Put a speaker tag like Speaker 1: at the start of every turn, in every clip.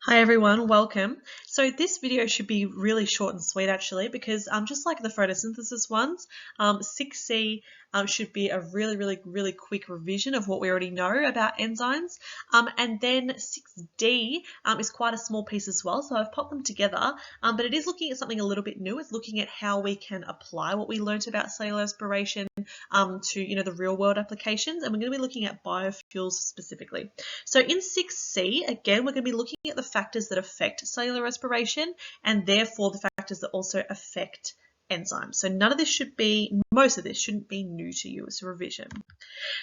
Speaker 1: Hi everyone, welcome. So this video should be really short and sweet actually because just like the photosynthesis ones, 6C should be a really quick revision of what we already know about enzymes. And then 6D is quite a small piece as well, so I've popped them together, but it is looking at something a little bit new. It's looking at how we can apply what we learnt about cellular respiration to the real world applications, and we're going to be looking at biofuels specifically. So in 6C, again, we're going to be looking at the factors that affect cellular respiration and therefore the factors that also affect enzymes. So most of this shouldn't be new to you as a revision.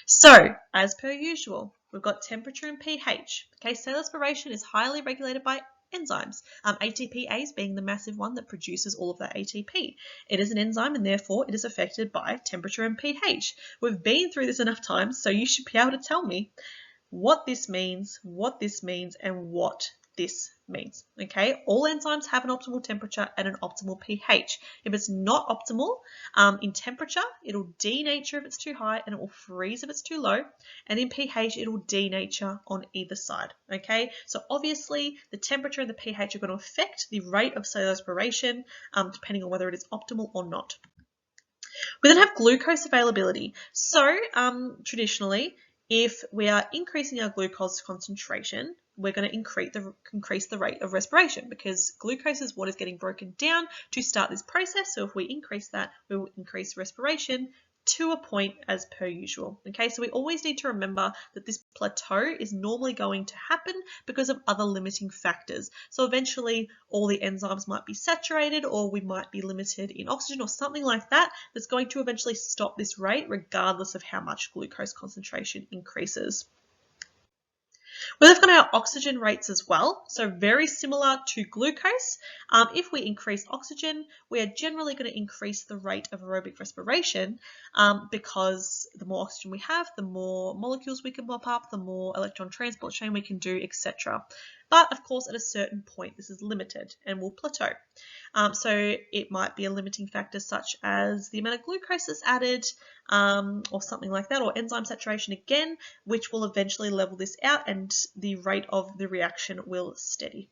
Speaker 1: So as per usual, we've got temperature and pH. Okay, cellular respiration is highly regulated by enzymes, ATPase being the massive one that produces all of that ATP. It is an enzyme and therefore it is affected by temperature and pH. We've been through this enough times, so you should be able to tell me what this means, and what this means. Okay, all enzymes have an optimal temperature and an optimal pH. If it's not optimal in temperature, it'll denature if it's too high and it will freeze if it's too low. And in pH, it'll denature on either side. Okay, so obviously the temperature and the pH are going to affect the rate of cellular respiration depending on whether it is optimal or not. We then have glucose availability. So traditionally, if we are increasing our glucose concentration, we're going to increase the rate of respiration because glucose is what is getting broken down to start this process. So if we increase that, we will increase respiration to a point as per usual. Okay, so we always need to remember that this plateau is normally going to happen because of other limiting factors. So eventually all the enzymes might be saturated, or we might be limited in oxygen or something like that that's going to eventually stop this rate regardless of how much glucose concentration increases. We've got our oxygen rates as well, so very similar to glucose. If we increase oxygen, we are generally going to increase the rate of aerobic respiration because the more oxygen we have, the more molecules we can mop up, the more electron transport chain we can do, etc. But of course, at a certain point, this is limited and will plateau. So it might be a limiting factor such as the amount of glucose that's added or something like that, or enzyme saturation again, which will eventually level this out and the rate of the reaction will steady.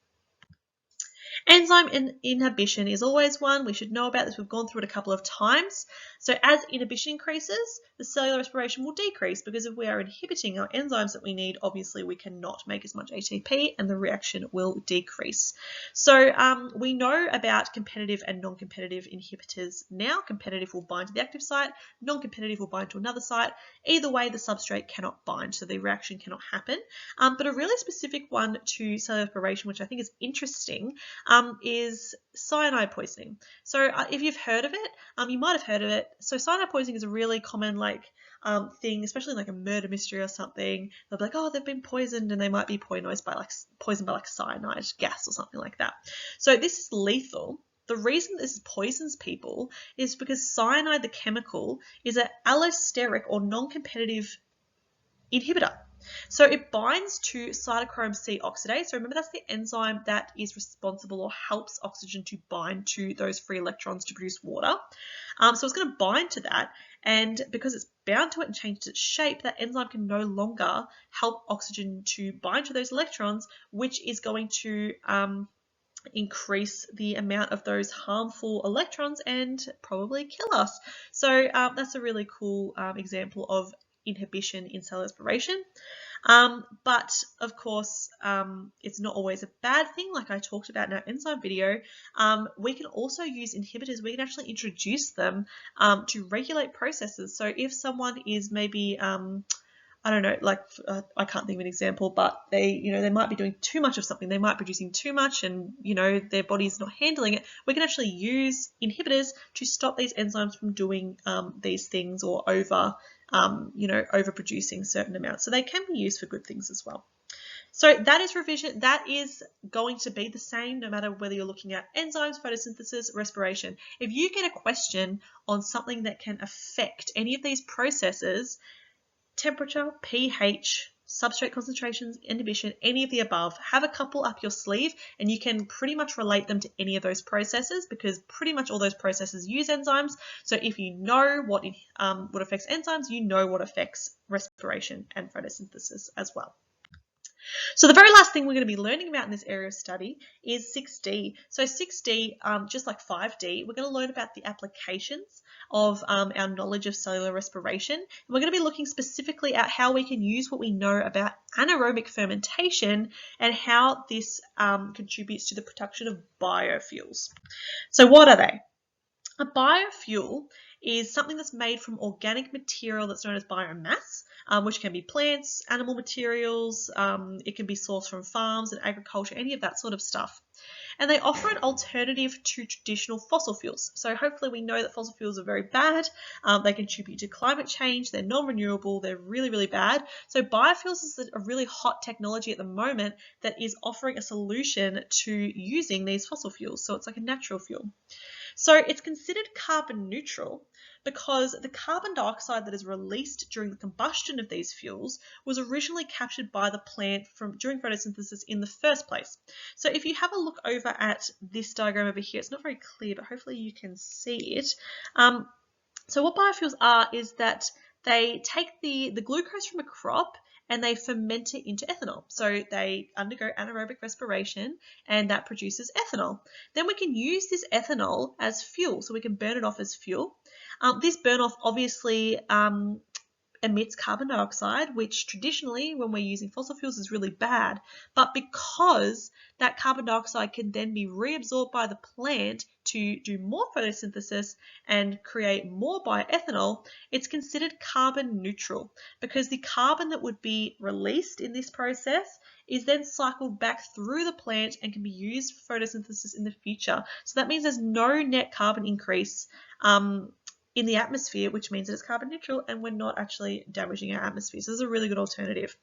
Speaker 1: Enzyme inhibition is always one. We should know about this. We've gone through it a couple of times. So as inhibition increases, the cellular respiration will decrease because if we are inhibiting our enzymes that we need, obviously we cannot make as much ATP and the reaction will decrease. So we know about competitive and non-competitive inhibitors now. Competitive will bind to the active site, non-competitive will bind to another site. Either way, the substrate cannot bind, so the reaction cannot happen. But a really specific one to cellular respiration, which I think is interesting, is cyanide poisoning. So if you've heard of it, you might have heard of it. So cyanide poisoning is a really common thing, especially like a murder mystery or something. They'll be like, oh, they've been poisoned, and they might be poisoned by cyanide gas or something like that. So this is lethal. The reason this poisons people is because cyanide, the chemical, is an allosteric or non-competitive inhibitor. So it binds to cytochrome C oxidase. So remember, that's the enzyme that is responsible or helps oxygen to bind to those free electrons to produce water. So it's going to bind to that, and because it's bound to it and changed its shape, that enzyme can no longer help oxygen to bind to those electrons, which is going to increase the amount of those harmful electrons and probably kill us. So that's a really cool example of inhibition in cellular respiration. But of course, it's not always a bad thing, like I talked about in our enzyme video. We can also use inhibitors. We can actually introduce them to regulate processes. So if someone is maybe I don't know, I can't think of an example, but they might be doing too much of something. They might be producing too much and, their body's not handling it. We can actually use inhibitors to stop these enzymes from doing these things or overproducing certain amounts. So they can be used for good things as well. So that is revision. That is going to be the same no matter whether you're looking at enzymes, photosynthesis, respiration. If you get a question on something that can affect any of these processes, temperature, pH, substrate concentrations, inhibition, any of the above, have a couple up your sleeve and you can pretty much relate them to any of those processes because pretty much all those processes use enzymes. So if you know what affects enzymes, you know what affects respiration and photosynthesis as well. So the very last thing we're going to be learning about in this area of study is 6D. So 6D, just like 5D, we're going to learn about the applications of our knowledge of cellular respiration. And we're going to be looking specifically at how we can use what we know about anaerobic fermentation and how this contributes to the production of biofuels. So what are they? A biofuel is something that's made from organic material that's known as biomass, which can be plants, animal materials, it can be sourced from farms and agriculture, any of that sort of stuff. And they offer an alternative to traditional fossil fuels. So hopefully we know that fossil fuels are very bad. They contribute to climate change. They're non-renewable. They're really, really bad. So biofuels is a really hot technology at the moment that is offering a solution to using these fossil fuels. So it's like a natural fuel. So it's considered carbon neutral because the carbon dioxide that is released during the combustion of these fuels was originally captured by the plant during photosynthesis in the first place. So if you have a look over at this diagram over here, it's not very clear, but hopefully you can see it. So what biofuels are is that they take the glucose from a crop and they ferment it into ethanol. So they undergo anaerobic respiration and that produces ethanol. Then we can use this ethanol as fuel, so we can burn it off as fuel. This burn off obviously emits carbon dioxide, which traditionally when we're using fossil fuels is really bad. But because that carbon dioxide can then be reabsorbed by the plant to do more photosynthesis and create more bioethanol, it's considered carbon neutral because the carbon that would be released in this process is then cycled back through the plant and can be used for photosynthesis in the future. So that means there's no net carbon increase in the atmosphere, which means that it's carbon neutral and we're not actually damaging our atmosphere. So this is a really good alternative.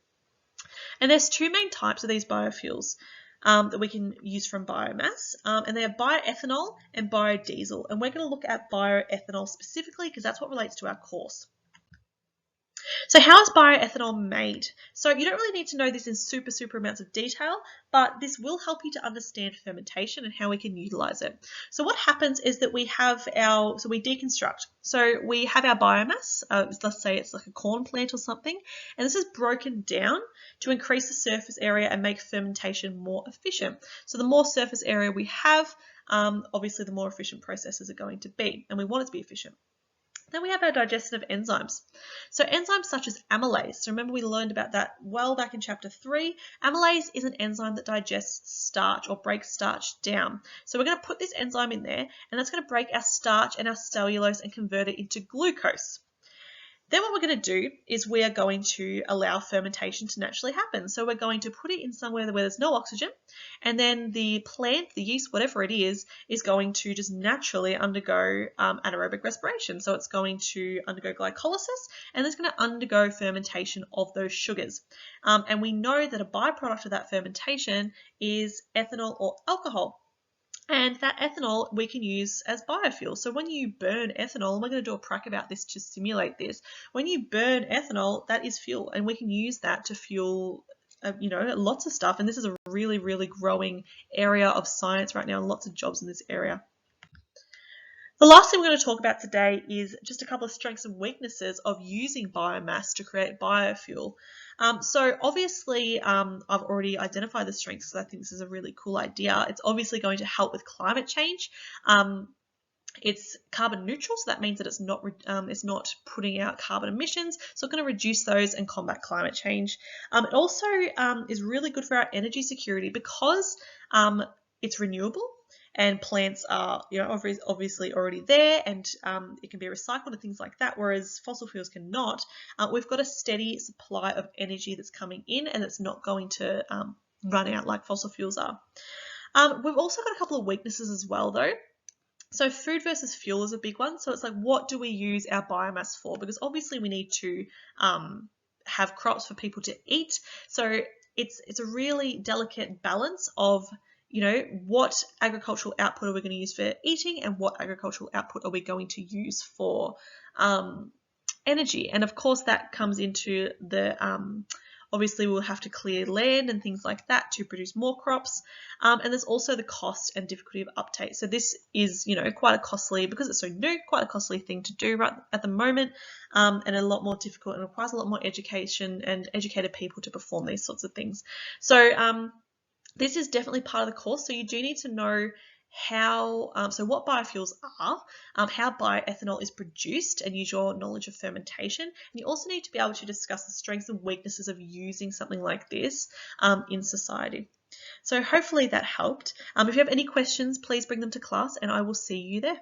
Speaker 1: And there's two main types of these biofuels that we can use from biomass, and they are bioethanol and biodiesel. And we're going to look at bioethanol specifically because that's what relates to our course. So how is bioethanol made? So you don't really need to know this in super amounts of detail, but this will help you to understand fermentation and how we can utilize it. So what happens is that we deconstruct. So we have our biomass, let's say it's like a corn plant or something, and this is broken down to increase the surface area and make fermentation more efficient. So the more surface area we have, obviously the more efficient processes are going to be, and we want it to be efficient. Then we have our digestive enzymes. So enzymes such as amylase. So remember we learned about that well back in chapter 3. Amylase is an enzyme that digests starch or breaks starch down. So we're going to put this enzyme in there and that's going to break our starch and our cellulose and convert it into glucose. Then what we're going to do is we are going to allow fermentation to naturally happen. So we're going to put it in somewhere where there's no oxygen, and then the plant, the yeast, whatever it is going to just naturally undergo anaerobic respiration. So it's going to undergo glycolysis, and it's going to undergo fermentation of those sugars. And we know that a byproduct of that fermentation is ethanol or alcohol. And that ethanol we can use as biofuel. So when you burn ethanol, and we're going to do a prac about this to simulate this, when you burn ethanol, that is fuel, and we can use that to fuel lots of stuff. And this is a really growing area of science right now, and lots of jobs in this area. The last thing we're going to talk about today is just a couple of strengths and weaknesses of using biomass to create biofuel. So obviously, I've already identified the strengths because I think this is a really cool idea. It's obviously going to help with climate change. It's carbon neutral, so that means that it's not putting out carbon emissions, so it's going to reduce those and combat climate change. It also is really good for our energy security because it's renewable. And plants are, obviously already there, and it can be recycled and things like that, whereas fossil fuels cannot. We've got a steady supply of energy that's coming in, and it's not going to run out like fossil fuels are. We've also got a couple of weaknesses as well, though. So food versus fuel is a big one. So it's like, what do we use our biomass for? Because obviously we need to have crops for people to eat. So it's a really delicate balance of what agricultural output are we going to use for eating and what agricultural output are we going to use for energy. And of course that comes into the Obviously, we'll have to clear land and things like that to produce more crops. And there's also the cost and difficulty of uptake. So this is, quite a costly, because it's so new, quite a costly thing to do right at the moment, and a lot more difficult, and requires a lot more education and educated people to perform these sorts of things. So this is definitely part of the course. So you do need to know so what biofuels are, how bioethanol is produced, and use your knowledge of fermentation. And you also need to be able to discuss the strengths and weaknesses of using something like this in society. So hopefully that helped. If you have any questions, please bring them to class, and I will see you there.